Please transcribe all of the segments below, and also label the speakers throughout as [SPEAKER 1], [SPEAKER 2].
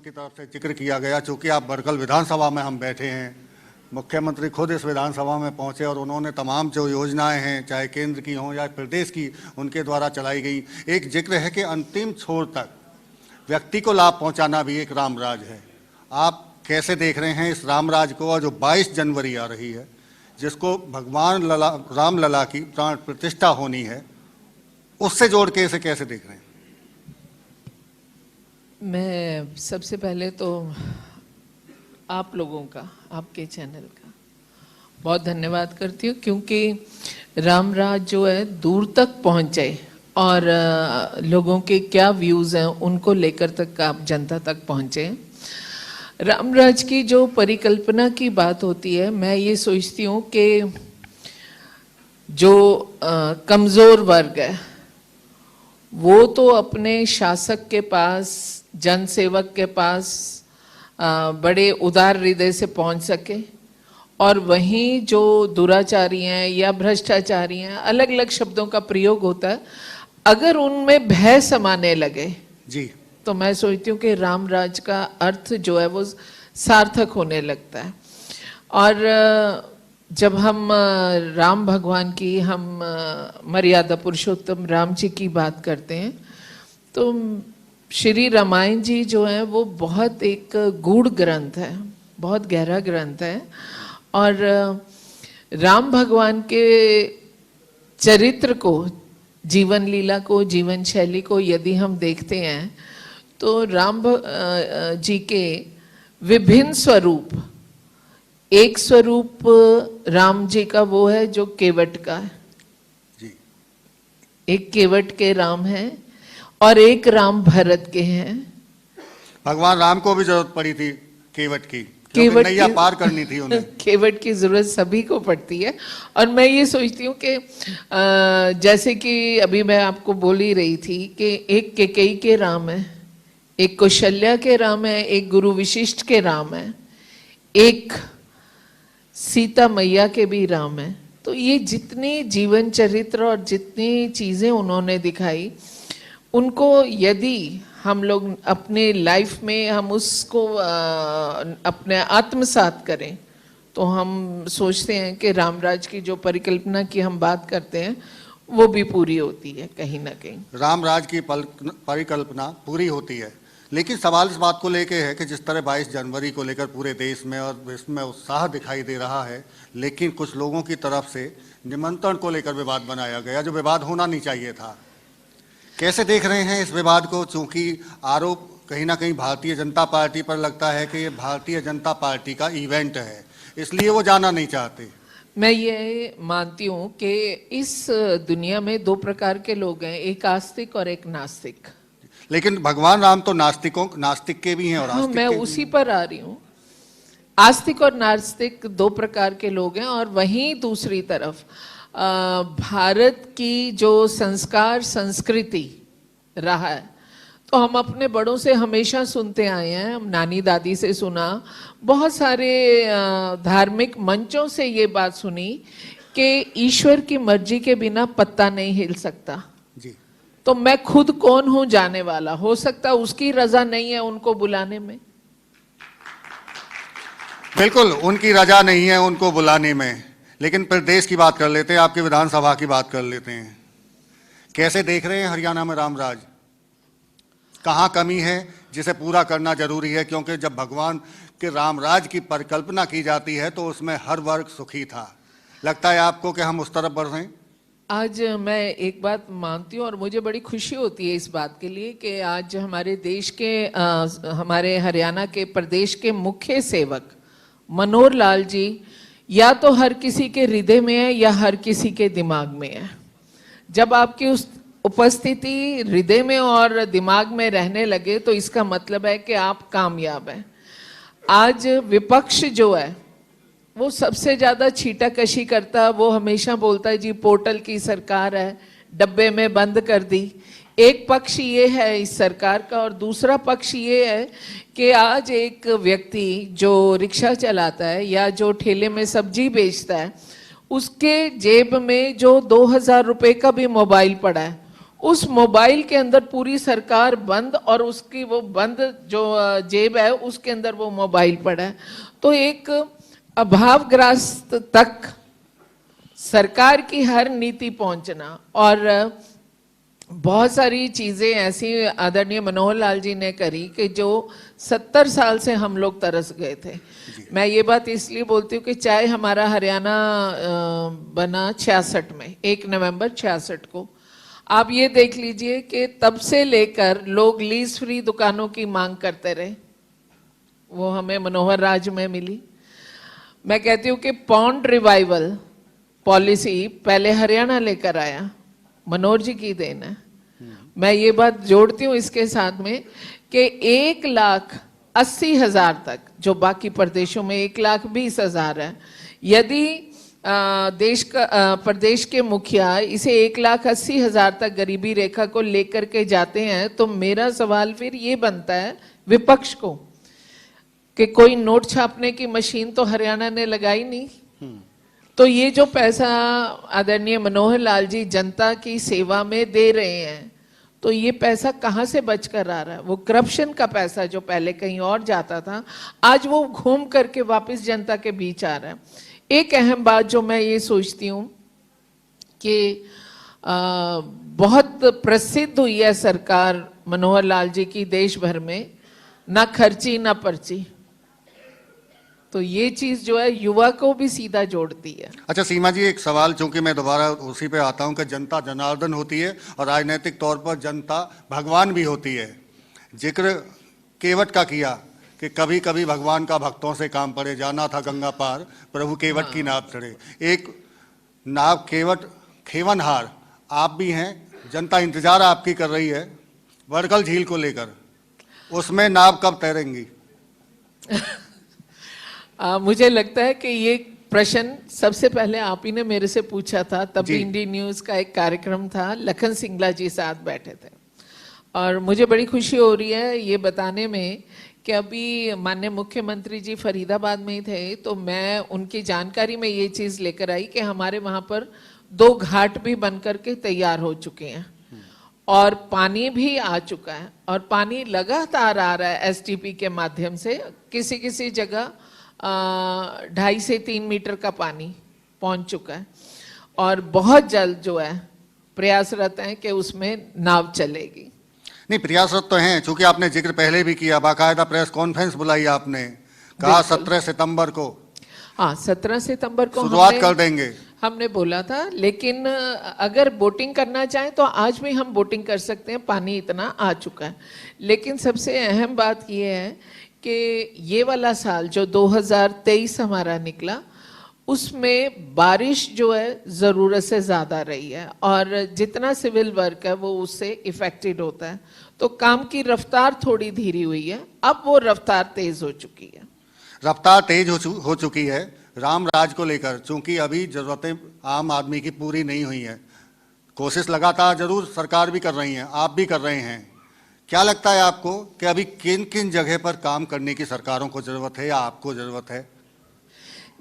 [SPEAKER 1] की तरफ से जिक्र किया गया, चूँकि आप बरकल विधानसभा में हम बैठे हैं, मुख्यमंत्री खुद इस विधानसभा में पहुंचे और उन्होंने तमाम जो योजनाएं हैं, चाहे केंद्र की हों या प्रदेश की, उनके द्वारा चलाई गई, एक जिक्र है कि अंतिम छोर तक व्यक्ति को लाभ पहुंचाना भी एक रामराज है। आप कैसे देख रहे हैं इस रामराज को, और जो 22 जनवरी आ रही है, जिसको भगवान राम लला की प्राण प्रतिष्ठा होनी है, उससे जोड़ के इसे कैसे देख रहे हैं?
[SPEAKER 2] मैं सबसे पहले तो आप लोगों का, आपके चैनल का बहुत धन्यवाद करती हूँ, क्योंकि रामराज जो है दूर तक पहुँचे और लोगों के क्या व्यूज़ हैं उनको लेकर तक आप जनता तक पहुँचे। रामराज की जो परिकल्पना की बात होती है, मैं ये सोचती हूँ कि जो कमज़ोर वर्ग है वो तो अपने शासक के पास, जनसेवक के पास बड़े उदार हृदय से पहुंच सके, और वहीं जो दुराचारी हैं या भ्रष्टाचारी हैं, अलग अलग शब्दों का प्रयोग होता है, अगर उनमें भय समाने लगे
[SPEAKER 1] जी,
[SPEAKER 2] तो मैं सोचती हूँ कि रामराज का अर्थ जो है वो सार्थक होने लगता है। और जब हम राम भगवान की, हम मर्यादा पुरुषोत्तम राम जी की बात करते हैं, तो श्री रामायण जी जो है वो बहुत एक गूढ़ ग्रंथ है, बहुत गहरा ग्रंथ है। और राम भगवान के चरित्र को, जीवन लीला को, जीवन शैली को यदि हम देखते हैं तो राम जी के विभिन्न स्वरूप, एक स्वरूप राम जी का वो है जो केवट का है
[SPEAKER 1] जी,
[SPEAKER 2] एक केवट के राम है, और एक राम भरत के हैं।
[SPEAKER 1] भगवान राम को भी जरूरत पड़ी थी केवट की, क्योंकि नैया पार करनी थी उन्हें।
[SPEAKER 2] केवट की जरूरत सभी को पड़ती है। और मैं ये सोचती हूँ कि जैसे कि अभी मैं आपको बोल ही रही थी कि एक कैकेयी के राम है, एक कौशल्या के राम है, एक गुरु विशिष्ट के राम है, एक सीता मैया के भी राम है। तो ये जितनी जीवन चरित्र और जितनी चीजें उन्होंने दिखाई, उनको यदि हम लोग अपने लाइफ में हम उसको अपने आत्मसात करें तो हम सोचते हैं कि रामराज की जो परिकल्पना की हम बात करते हैं वो भी पूरी होती है कहीं ना कहीं।
[SPEAKER 1] रामराज की परिकल्पना पूरी होती है, लेकिन सवाल इस बात को लेके है कि जिस तरह 22 जनवरी को लेकर पूरे देश में और विश्व में उत्साह दिखाई दे रहा है, लेकिन कुछ लोगों की तरफ से निमंत्रण को लेकर विवाद बनाया गया, जो विवाद होना नहीं चाहिए था। कैसे देख रहे हैं इस विवाद को? चूंकि आरोप कहीं ना कहीं भारतीय जनता पार्टी पर लगता है कि ये भारतीय जनता पार्टी का इवेंट है, इसलिए वो जाना नहीं चाहते।
[SPEAKER 2] मैं ये मानती हूँ कि इस दुनिया में दो प्रकार के लोग हैं, एक आस्तिक और एक नास्तिक।
[SPEAKER 1] लेकिन भगवान राम तो नास्तिक के भी हैं और आस्तिक
[SPEAKER 2] मैं
[SPEAKER 1] के
[SPEAKER 2] उसी पर आ रही हूँ। आस्तिक और नास्तिक दो प्रकार के लोग हैं। और वहीं दूसरी तरफ भारत की जो संस्कार संस्कृति रहा है, तो हम अपने बड़ों से हमेशा सुनते आए हैं, हम नानी दादी से सुना, बहुत सारे धार्मिक मंचों से ये बात सुनी कि ईश्वर की मर्जी के बिना पत्ता नहीं हिल सकता
[SPEAKER 1] जी।
[SPEAKER 2] तो मैं खुद कौन हूं जाने वाला, हो सकता उसकी रजा नहीं है उनको बुलाने में।
[SPEAKER 1] बिल्कुल उनकी रजा नहीं है उनको बुलाने में। लेकिन प्रदेश की बात कर लेते हैं, आपकी विधानसभा की बात कर लेते हैं। कैसे देख रहे हैं हरियाणा में रामराज? कहाँ कमी है जिसे पूरा करना जरूरी है? क्योंकि जब भगवान के रामराज की परिकल्पना की जाती है तो उसमें हर वर्ग सुखी था। लगता है आपको कि हम उस तरफ बढ़ रहे हैं?
[SPEAKER 2] आज मैं एक बात मानती हूँ और मुझे बड़ी खुशी होती है इस बात के लिए कि आज हमारे देश के हमारे हरियाणा के प्रदेश के मुख्य सेवक मनोहर लाल जी या तो हर किसी के हृदय में है या हर किसी के दिमाग में है। जब आपकी उस उपस्थिति हृदय में और दिमाग में रहने लगे तो इसका मतलब है कि आप कामयाब हैं। आज विपक्ष जो है वो सबसे ज्यादा छीटाकशी करता है, वो हमेशा बोलता है जी पोर्टल की सरकार है, डब्बे में बंद कर दी। एक पक्ष ये है इस सरकार का, और दूसरा पक्ष ये है कि आज एक व्यक्ति जो रिक्शा चलाता है या जो ठेले में सब्जी बेचता है, उसके जेब में जो 2000 रुपए का भी मोबाइल पड़ा है, उस मोबाइल के अंदर पूरी सरकार बंद और उसकी वो बंद जो जेब है उसके अंदर वो मोबाइल पड़ा है। तो एक अभावग्रस्त तक सरकार की हर नीति पहुंचना, और बहुत सारी चीजें ऐसी आदरणीय मनोहर लाल जी ने करी कि जो 70 साल से हम लोग तरस गए थे। मैं ये बात इसलिए बोलती हूँ कि चाहे हमारा हरियाणा बना 66 में, 1 नवंबर 66 को, आप ये देख लीजिए कि तब से लेकर लोग लीज फ्री दुकानों की मांग करते रहे, वो हमें मनोहर राज में मिली। मैं कहती हूँ कि पॉन्ड रिवाइवल पॉलिसी पहले हरियाणा लेकर आया, मनोहर जी की देन है। मैं ये बात जोड़ती हूँ इसके साथ में कि 1,80,000 तक, जो बाकी प्रदेशों में 1,20,000 है, यदि प्रदेश के मुखिया इसे 1,80,000 तक गरीबी रेखा को लेकर के जाते हैं, तो मेरा सवाल फिर ये बनता है विपक्ष को कि कोई नोट छापने की मशीन तो हरियाणा ने लगाई नहीं, तो ये जो पैसा आदरणीय मनोहर लाल जी जनता की सेवा में दे रहे हैं, तो ये पैसा कहाँ से बचकर आ रहा है? वो करप्शन का पैसा जो पहले कहीं और जाता था, आज वो घूम करके वापस जनता के बीच आ रहा है। एक अहम बात जो मैं ये सोचती हूँ कि बहुत प्रसिद्ध हुई है सरकार मनोहर लाल जी की देश भर में, ना खर्ची ना पर्ची, तो ये चीज जो है युवा को भी सीधा जोड़ती है।
[SPEAKER 1] अच्छा सीमा जी, एक सवाल, चूंकि मैं दोबारा उसी पे आता हूं कि जनता जनार्दन होती है और राजनीतिक तौर पर जनता भगवान भी होती है। जिक्र केवट का किया कि कभी कभी भगवान का भक्तों से काम पड़े, जाना था गंगा पार प्रभु केवट की नाव चढ़े। एक नाव केवट खेवनहार आप भी हैं, जनता इंतजार आपकी कर रही है बड़कल झील को लेकर, उसमें नाव कब तैरेंगी?
[SPEAKER 2] मुझे लगता है कि ये प्रश्न सबसे पहले आप ही ने मेरे से पूछा था, तब इंडी न्यूज का एक कार्यक्रम था, लखन सिंगला जी साथ बैठे थे, और मुझे बड़ी खुशी हो रही है ये बताने में कि अभी माननीय मुख्यमंत्री जी फरीदाबाद में ही थे, तो मैं उनकी जानकारी में ये चीज लेकर आई कि हमारे वहां पर 2 घाट भी बनकर के तैयार हो चुके हैं और पानी भी आ चुका है, और पानी लगातार आ रहा है एसटीपी के माध्यम से। किसी किसी जगह 2.5 से 3 मीटर का पानी पहुंच चुका है, और बहुत जल्द जो है प्रयासरत हैं कि उसमें नाव चलेगी।
[SPEAKER 1] नहीं, प्रयासरत तो हैं, चूंकि आपने जिक्र पहले भी किया, बाकायदा प्रेस कॉन्फ्रेंस बुलाई आपने, कहा 17 सितंबर को,
[SPEAKER 2] हाँ 17 सितंबर को
[SPEAKER 1] शुरुआत कर देंगे,
[SPEAKER 2] हमने बोला था। लेकिन अगर बोटिंग करना चाहें तो आज भी हम बोटिंग कर सकते हैं, पानी इतना आ चुका है। लेकिन सबसे अहम बात यह है कि ये वाला साल जो 2023 हमारा निकला, उसमें बारिश जो है ज़रूरत से ज़्यादा रही है, और जितना सिविल वर्क है वो उससे इफेक्टेड होता है, तो काम की रफ्तार थोड़ी धीरी हुई है, अब वो रफ्तार तेज हो चुकी है।
[SPEAKER 1] रफ्तार तेज हो चुकी है राम राज को लेकर, चूंकि अभी जरूरतें आम आदमी की पूरी नहीं हुई हैं। कोशिश लगातार जरूर सरकार भी कर रही है, आप भी कर रहे हैं। क्या लगता है आपको कि अभी किन किन जगह पर काम करने की सरकारों को जरूरत है या आपको जरूरत है?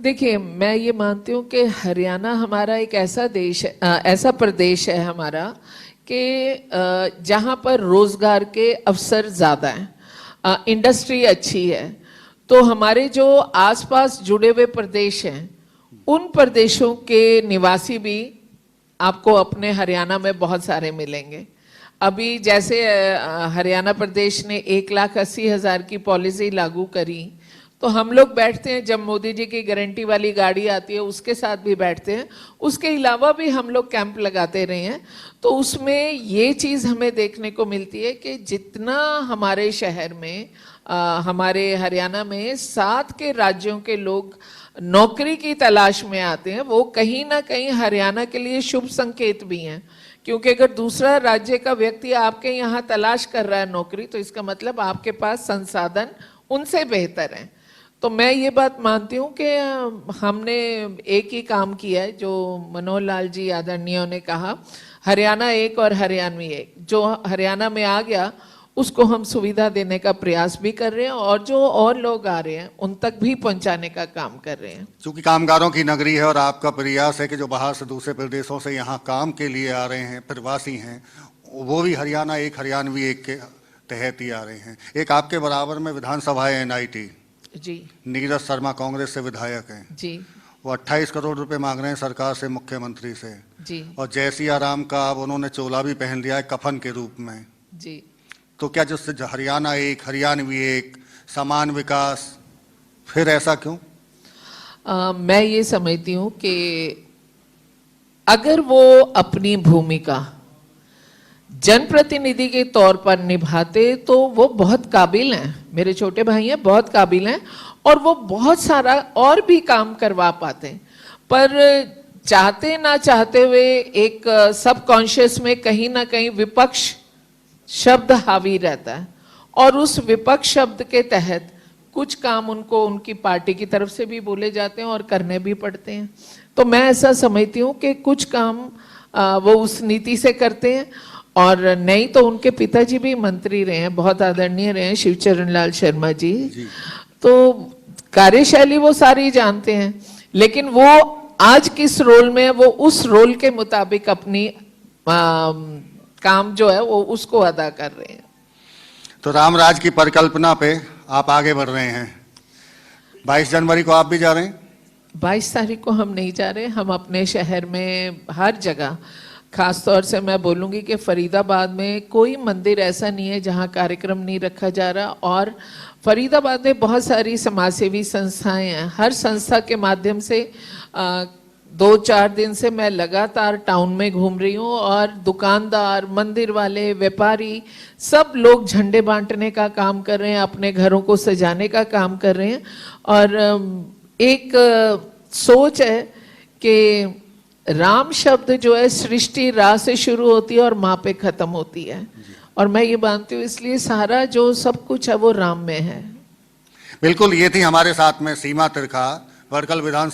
[SPEAKER 2] देखिए, मैं ये मानती हूँ कि हरियाणा हमारा एक ऐसा देश है, ऐसा प्रदेश है हमारा कि जहाँ पर रोजगार के अवसर ज़्यादा हैं, इंडस्ट्री अच्छी है, तो हमारे जो आसपास जुड़े हुए प्रदेश हैं उन प्रदेशों के निवासी भी आपको अपने हरियाणा में बहुत सारे मिलेंगे। अभी जैसे हरियाणा प्रदेश ने 1,80,000 की पॉलिसी लागू करी, तो हम लोग बैठते हैं, जब मोदी जी की गारंटी वाली गाड़ी आती है उसके साथ भी बैठते हैं, उसके अलावा भी हम लोग कैंप लगाते रहे हैं। तो उसमें ये चीज़ हमें देखने को मिलती है कि जितना हमारे शहर में हमारे हरियाणा में 7 के राज्यों के लोग नौकरी की तलाश में आते हैं, वो कहीं ना कहीं हरियाणा के लिए शुभ संकेत भी हैं, क्योंकि अगर दूसरा राज्य का व्यक्ति आपके यहाँ तलाश कर रहा है नौकरी, तो इसका मतलब आपके पास संसाधन उनसे बेहतर हैं। तो मैं ये बात मानती हूँ कि हमने एक ही काम किया है, जो मनोहर लाल जी आदरणीय ने कहा, हरियाणा एक और हरियाणवी एक। जो हरियाणा में आ गया उसको हम सुविधा देने का प्रयास भी कर रहे हैं, और जो और लोग आ रहे हैं उन तक भी पहुंचाने का काम कर रहे हैं।
[SPEAKER 1] चूंकि कामगारों की नगरी है और आपका प्रयास है कि जो बाहर से दूसरे प्रदेशों से यहाँ काम के लिए आ रहे हैं, प्रवासी हैं, वो भी हरियाणा एक हरियाणवी एक के तहत ही आ रहे हैं। एक आपके बराबर में विधानसभा है NIT,
[SPEAKER 2] जी
[SPEAKER 1] नीरज शर्मा कांग्रेस से विधायक हैं,
[SPEAKER 2] जी
[SPEAKER 1] वो 28 करोड़ रुपए मांग रहे हैं सरकार से, मुख्यमंत्री से।
[SPEAKER 2] जी
[SPEAKER 1] और जय सिया राम का अब उन्होंने चोला भी पहन लिया है कफन के रूप में।
[SPEAKER 2] जी।
[SPEAKER 1] तो क्या जिससे हरियाणा एक हरियाणवी एक समान विकास, फिर ऐसा क्यों?
[SPEAKER 2] मैं ये समझती हूँ कि अगर वो अपनी भूमिका जनप्रतिनिधि के तौर पर निभाते तो वो बहुत काबिल हैं, मेरे छोटे भाई हैं, बहुत काबिल हैं और वो बहुत सारा और भी काम करवा पाते हैं। पर चाहते ना चाहते हुए एक सबकॉन्शियस में कहीं ना कहीं विपक्ष शब्द हावी रहता है और उस विपक्ष शब्द के तहत कुछ काम उनको उनकी पार्टी की तरफ से भी बोले जाते हैं और करने भी पड़ते हैं। तो मैं ऐसा समझती हूँ कि कुछ काम वो उस नीति से करते हैं और नहीं तो उनके पिताजी भी मंत्री रहे हैं, बहुत आदरणीय रहे हैं, शिवचरण लाल शर्मा जी। तो कार्यशैली वो सारी जानते हैं, लेकिन वो आज किस रोल में है वो उस रोल के मुताबिक अपनी काम जो है वो उसको अदा कर रहे हैं।
[SPEAKER 1] तो रामराज की परिकल्पना पे आप आगे बढ़ रहे हैं। 22 जनवरी को आप भी जा रहे हैं?
[SPEAKER 2] 22 तारीख को हम नहीं जा रहे, हम अपने शहर में हर जगह, खास तौर से मैं बोलूँगी कि फरीदाबाद में कोई मंदिर ऐसा नहीं है जहाँ कार्यक्रम नहीं रखा जा रहा। और फरीदाबाद में बहुत सारी समाजसेवी संस्थाएं हैं, हर संस्था के माध्यम से 2-4 दिन से मैं लगातार टाउन में घूम रही हूँ और दुकानदार, मंदिर वाले, व्यापारी सब लोग झंडे बांटने का काम कर रहे हैं, अपने घरों को सजाने का काम कर रहे हैं। और एक सोच है कि राम शब्द जो है सृष्टि रा से शुरू होती है और माँ पे खत्म होती है, और मैं ये मानती हूँ इसलिए सारा जो सब कुछ है वो राम में है।
[SPEAKER 1] बिल्कुल, ये थी हमारे साथ में सीमा त्रिखा, वर्कल विधानसभा